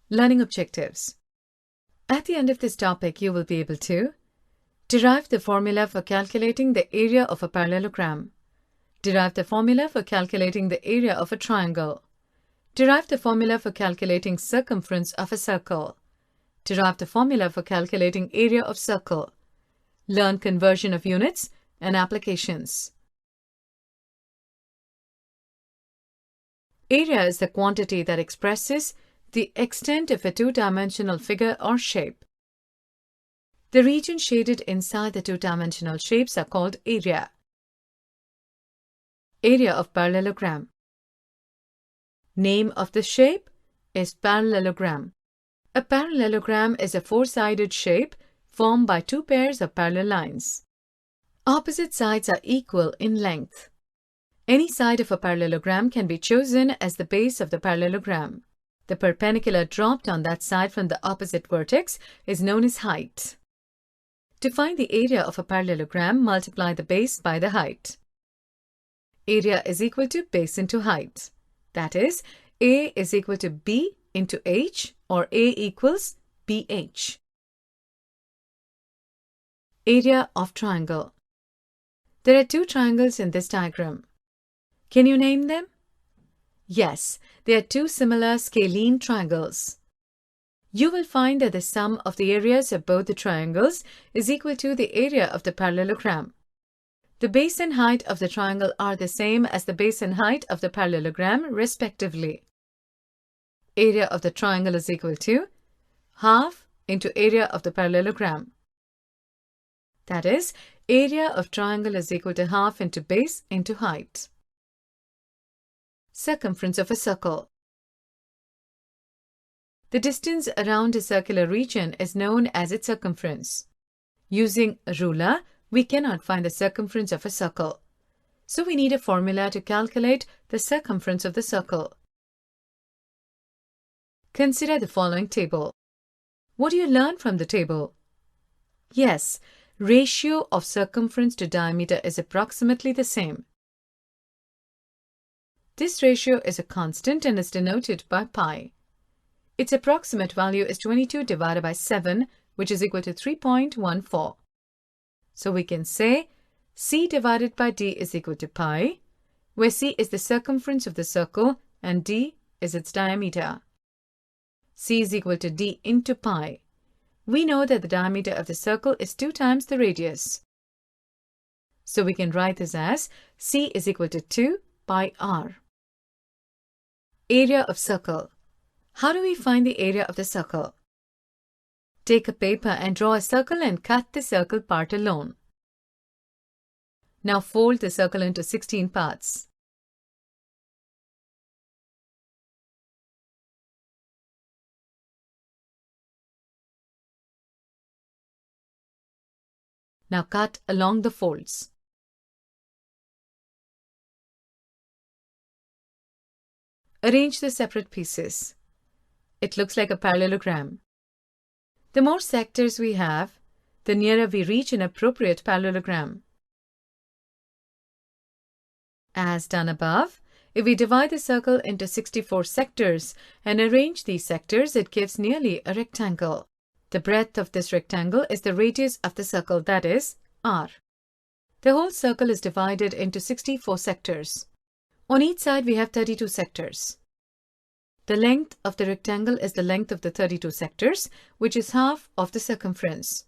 Learning objectives. At the end of this topic, you will be able to derive the formula for calculating the area of a parallelogram, derive the formula for calculating the area of a triangle, derive the formula for calculating circumference of a circle, derive the formula for calculating area of circle, learn conversion of units and applications. Area is the quantity that expresses the extent of a two-dimensional figure or shape. The region shaded inside the two-dimensional shapes are called area. Area of parallelogram. Name of the shape is parallelogram. A parallelogram is a four-sided shape formed by two pairs of parallel lines. Opposite sides are equal in length. Any side of a parallelogram can be chosen as the base of the parallelogram. The perpendicular dropped on that side from the opposite vertex is known as height. To find the area of a parallelogram, multiply the base by the height. Area is equal to base into height. That is, A is equal to B into H, or A equals BH. Area of triangle. There are two triangles in this diagram. Can you name them? Yes, they are two similar scalene triangles. You will find that the sum of the areas of both the triangles is equal to the area of the parallelogram. The base and height of the triangle are the same as the base and height of the parallelogram, respectively. Area of the triangle is equal to half into area of the parallelogram. That is, area of triangle is equal to half into base into height. Circumference of a circle. The distance around a circular region is known as its circumference. Using a ruler, we cannot find the circumference of a circle. So we need a formula to calculate the circumference of the circle. Consider the following table. What do you learn from the table? Yes, ratio of circumference to diameter is approximately the same. This ratio is a constant and is denoted by pi. Its approximate value is 22 divided by 7, which is equal to 3.14. So we can say C divided by D is equal to pi, where C is the circumference of the circle and D is its diameter. C is equal to D into pi. We know that the diameter of the circle is 2 times the radius. So we can write this as C is equal to 2 pi r. Area of circle. How do we find the area of the circle? Take a paper and draw a circle and cut the circle part alone. Now fold the circle into 16 parts. Now cut along the folds. Arrange the separate pieces. It looks like a parallelogram. The more sectors we have, the nearer we reach an appropriate parallelogram. As done above, if we divide the circle into 64 sectors and arrange these sectors, it gives nearly a rectangle. The breadth of this rectangle is the radius of the circle, that is, r. The whole circle is divided into 64 sectors. On each side we have 32 sectors. The length of the rectangle is the length of the 32 sectors, which is half of the circumference.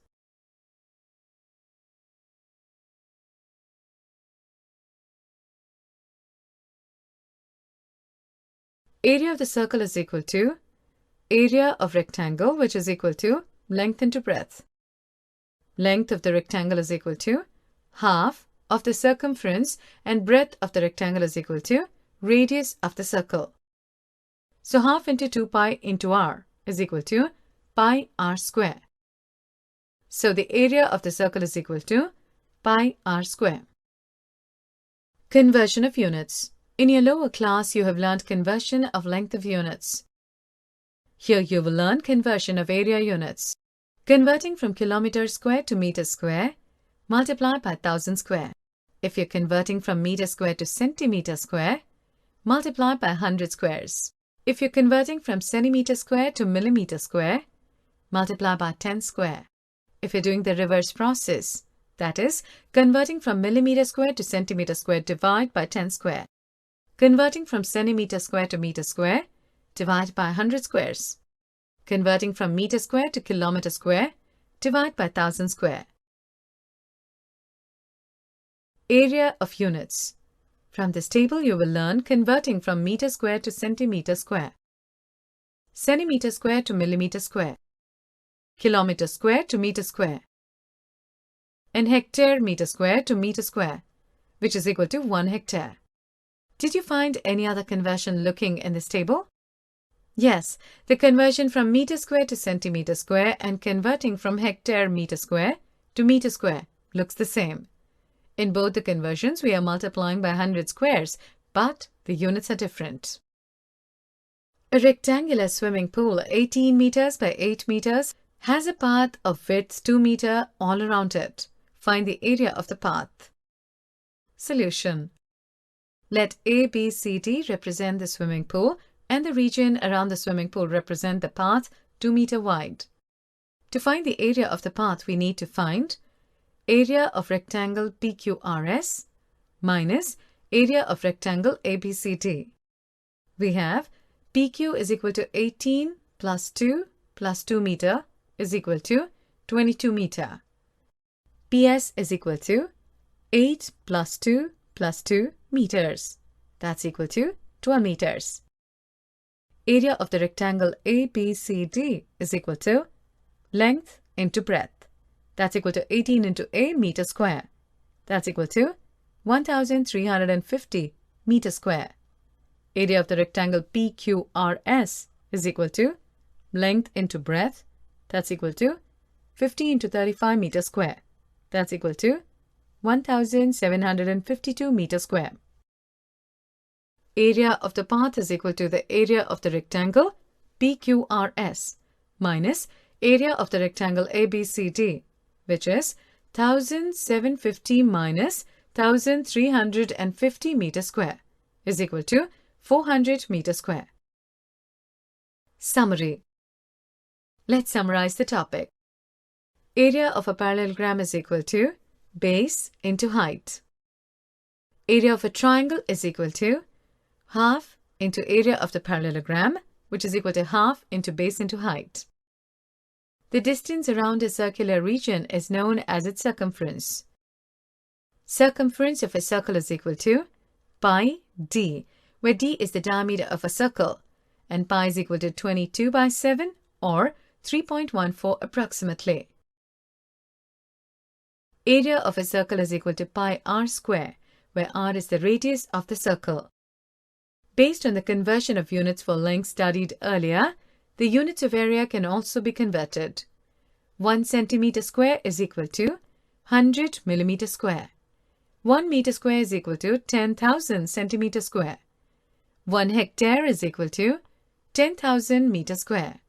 Area of the circle is equal to area of rectangle, which is equal to length into breadth. Length of the rectangle is equal to half of the circumference and breadth of the rectangle is equal to radius of the circle. So half into 2 pi into r is equal to pi r square. So the area of the circle is equal to pi r square. Conversion of units. In your lower class, you have learned conversion of length of units. Here you will learn conversion of area units. Converting from kilometer square to meter square, multiply by 1000 square. If you're converting from meter square to centimeter square, multiply by 100 squares. If you're converting from centimeter square to millimeter square, multiply by 10 square. If you're doing the reverse process, that is, converting from millimeter square to centimeter square, divide by 10 square. Converting from centimeter square to meter square, divide by 100 squares. Converting from meter square to kilometer square, divide by 1000 square. Area of units. From this table, you will learn converting from meter square to centimeter square, centimeter square to millimeter square, kilometer square to meter square, and hectare meter square to meter square, which is equal to 1 hectare. Did you find any other conversion looking in this table? Yes, the conversion from meter square to centimeter square and converting from hectare meter square to meter square looks the same. In both the conversions, we are multiplying by 100 squares, but the units are different. A rectangular swimming pool 18 meters by 8 meters has a path of width 2 meters all around it. Find the area of the path. Solution. Let A, B, C, D represent the swimming pool and the region around the swimming pool represent the path 2 meters wide. To find the area of the path, we need to find area of rectangle PQRS minus area of rectangle ABCD. We have PQ is equal to 18 plus 2 meter is equal to 22 meter. PS is equal to 8 plus 2 meters. That's equal to 12 meters. Area of the rectangle ABCD is equal to length into breadth. That's equal to 18 into A meter square. That's equal to 1350 meter square. Area of the rectangle PQRS is equal to length into breadth. That's equal to 50 into 35 meter square. That's equal to 1752 meter square. Area of the path is equal to the area of the rectangle PQRS minus area of the rectangle ABCD, which is 1750 minus 1350 meter square is equal to 400 meter square. Summary. Let's summarize the topic. Area of a parallelogram is equal to base into height. Area of a triangle is equal to half into area of the parallelogram, which is equal to half into base into height. The distance around a circular region is known as its circumference. Circumference of a circle is equal to pi d, where d is the diameter of a circle, and pi is equal to 22 by 7 or 3.14 approximately. Area of a circle is equal to pi r square, where r is the radius of the circle. Based on the conversion of units for length studied earlier, the units of area can also be converted. 1 centimeter square is equal to 100 millimeter square. 1 meter square is equal to 10,000 centimeter square. 1 hectare is equal to 10,000 meter square.